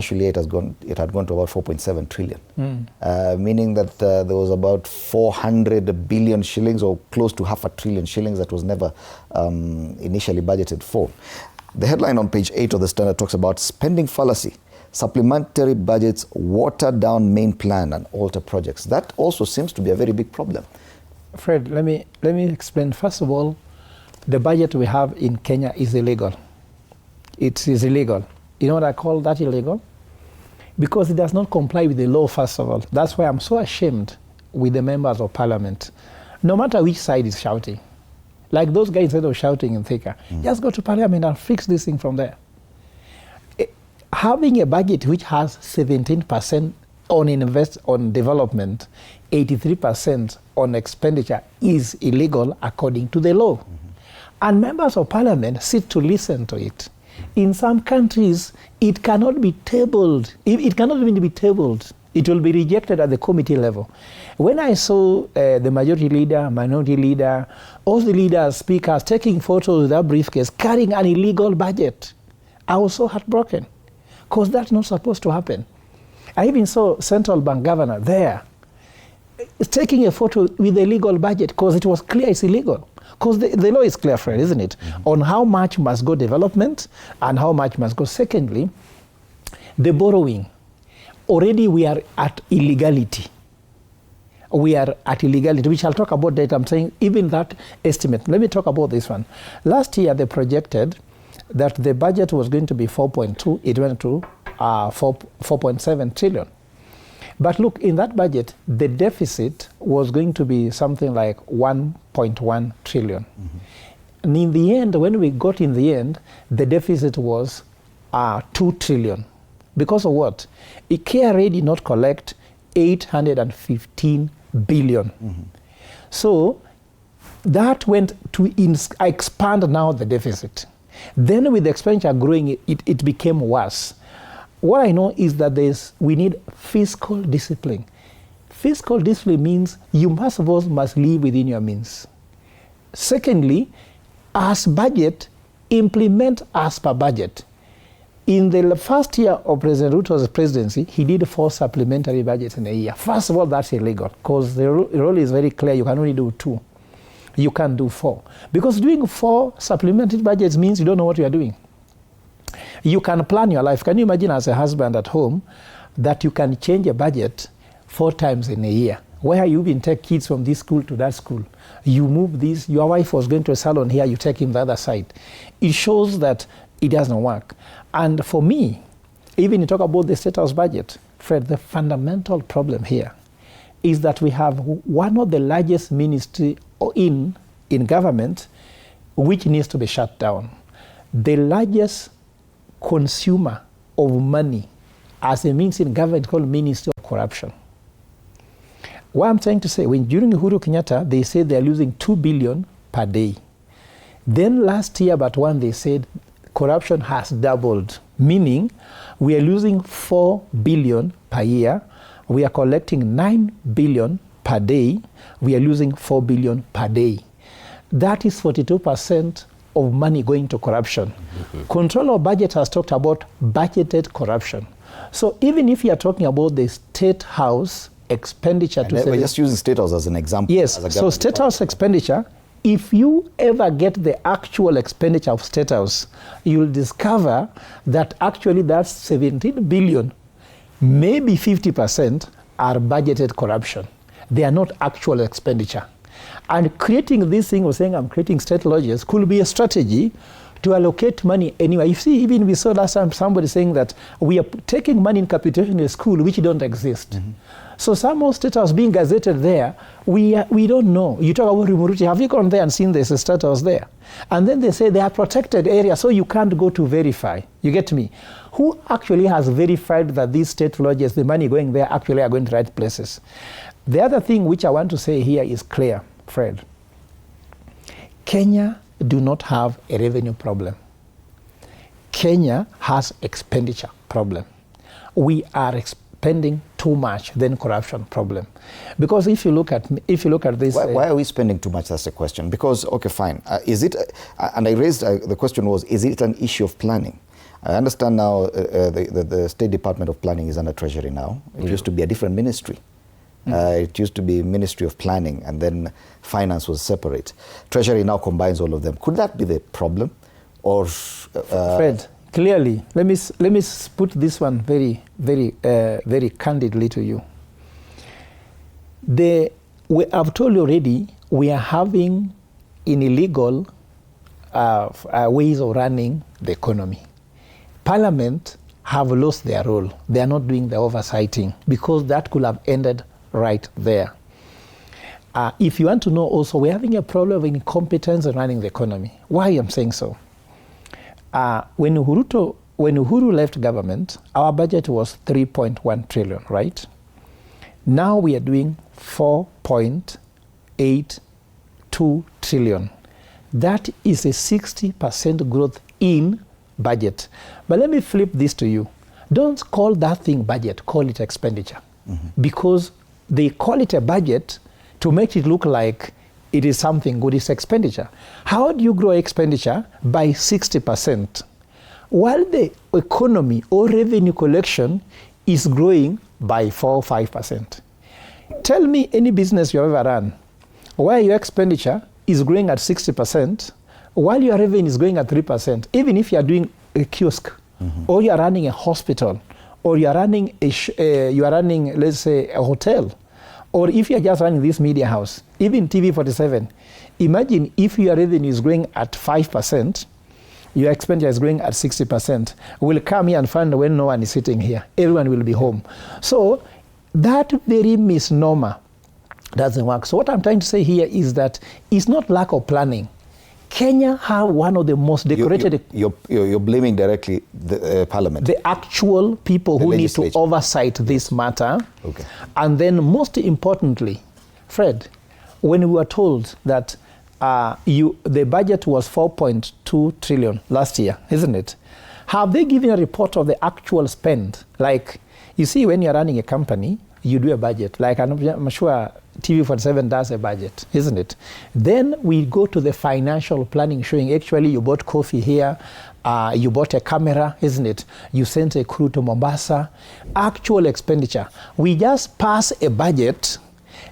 Actually, it had gone to about 4.7 trillion, meaning that there was about 400 billion shillings or close to half a trillion shillings that was never initially budgeted for. The headline on page 8 of the Standard talks about spending fallacy. Supplementary budgets water down main plan and alter projects. That also seems to be a very big problem. Fred, let me explain. First of all, the budget we have in Kenya is illegal. It is illegal. You know what I call that illegal? Because it does not comply with the law, first of all. That's why I'm so ashamed with the members of parliament. No matter which side is shouting. Like those guys that were shouting in Thika. Just go to parliament and fix this thing from there. Having a budget which has 17% on development, 83% on expenditure is illegal according to the law. And members of parliament sit to listen to it. In some countries, it cannot be tabled. It cannot even be tabled. It will be rejected at the committee level. When I saw the majority leader, minority leader, all the leaders, speakers taking photos with that briefcase, carrying an illegal budget, I was so heartbroken, because that's not supposed to happen. I even saw central bank governor there, taking a photo with a legal budget, because it was clear it's illegal. Because the law is clear, Fred, isn't it? On how much must go development and how much must go. Secondly, the borrowing. Already we are at illegality. We are at illegality. We shall talk about that. I'm saying even that estimate. Let me talk about this one. Last year they projected that the budget was going to be 4.2. It went to 4.7 trillion. But look, in that budget, the deficit was going to be something like 1.1 trillion. And in the end, when we got in the end, the deficit was 2 trillion. Because of what? KRA did not collect 815 billion. So that went to expand now the deficit. Then with the expenditure growing, it became worse. What I know is that we need fiscal discipline. Fiscal discipline means you must live within your means. Secondly, as budget, implement as per budget. In the first year of President Ruto's presidency, he did 4 supplementary budgets in a year. First of all, that's illegal, because the rule is very clear. You can only do 2. You can't do 4. Because doing 4 supplementary budgets means you don't know what you are doing. You can plan your life. Can you imagine as a husband at home that you can change a budget 4 times in a year? Where you even take kids from this school to that school. You move this, your wife was going to a salon here, you take him the other side. It shows that it doesn't work. And for me, even you talk about the State House budget, Fred, the fundamental problem here is that we have one of the largest ministry in government which needs to be shut down. The largest consumer of money as a means in government called Ministry of Corruption. What I'm trying to say, when during Uhuru Kenyatta, they said they're losing 2 billion per day. Then last year, but one, they said corruption has doubled, meaning we are losing 4 billion per year. We are collecting 9 billion per day. We are losing 4 billion per day. That is 42% of money going to corruption. Control of Budget has talked about budgeted corruption. So even if you are talking about the State House expenditure to we're just using State House as an example. Yes, so State House expenditure, if you ever get the actual expenditure of State House, you'll discover that actually that's 17 billion, maybe 50% are budgeted corruption. They are not actual expenditure. And creating this thing, or saying I'm creating state lodges, could be a strategy to allocate money anywhere. You see, even we saw last time somebody saying that we are taking money in capitation in a school which don't exist. So some more State House being gazetted there, we don't know. You talk about Rimuruti, have you gone there and seen there's a State House there? And then they say they are protected areas, so you can't go to verify. You get me? Who actually has verified that these state lodges, the money going there, actually are going to the right places? The other thing which I want to say here is clear, Fred. Kenya do not have a revenue problem. Kenya has expenditure problem. We are spending too much, then corruption problem. Because if you look at this, why are we spending too much? That's the question. Because okay, fine. Is it? And I raised the question was: is it an issue of planning? I understand now the State Department of Planning is under Treasury now. It used to be a different ministry. It used to be Ministry of Planning, and then Finance was separate. Treasury now combines all of them. Could that be the problem? Or Fred, clearly, let me put this one very, very, very candidly to you. I've told you already, we are having in illegal ways of running the economy. Parliament have lost their role. They are not doing the oversighting because that could have ended right there. If you want to know also, we're having a problem of incompetence in running the economy. Why I'm saying so? When Uhuru left government, our budget was 3.1 trillion, right? Now we are doing 4.82 trillion. That is a 60% growth in budget. But let me flip this to you. Don't call that thing budget, call it expenditure. Because they call it a budget to make it look like it is something good, it's expenditure. How do you grow expenditure? By 60%. While the economy or revenue collection is growing by 4 or 5%. Tell me any business you ever run where your expenditure is growing at 60% while your revenue is growing at 3%, even if you are doing a kiosk or you are running a hospital or you are running let's say a hotel, or if you are just running this media house, even TV47. Imagine if your revenue is growing at 5%, your expenditure is growing at 60%. We'll come here and find when no one is sitting here. Everyone will be home. So that very misnomer doesn't work. So what I'm trying to say here is that it's not lack of planning. Kenya have one of the most decorated... You're blaming directly the Parliament. The actual people who need to oversight this matter. Okay. And then most importantly, Fred, when we were told that the budget was 4.2 trillion last year, isn't it? Have they given a report of the actual spend? Like, you see, when you're running a company, you do a budget. Like, I'm sure TV47 does a budget, isn't it? Then we go to the financial planning showing actually you bought coffee here, you bought a camera, isn't it? You sent a crew to Mombasa. Actual expenditure. We just pass a budget,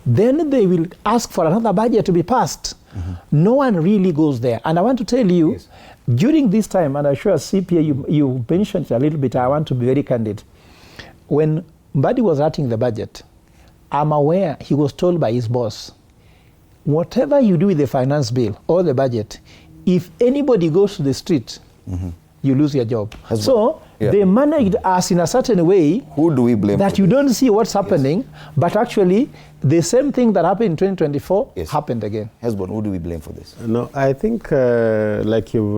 then they will ask for another budget to be passed. No one really goes there. And I want to tell you, during this time, and I'm sure CPA, you mentioned it a little bit, I want to be very candid. When Mbadi was writing the budget, I'm aware he was told by his boss, whatever you do with the finance bill or the budget, if anybody goes to the street, you lose your job. So they managed us in a certain way. Who do we blame? That you don't see what's happening, but actually the same thing that happened in 2024 happened again. Hesbon, who do we blame for this? No, I think like you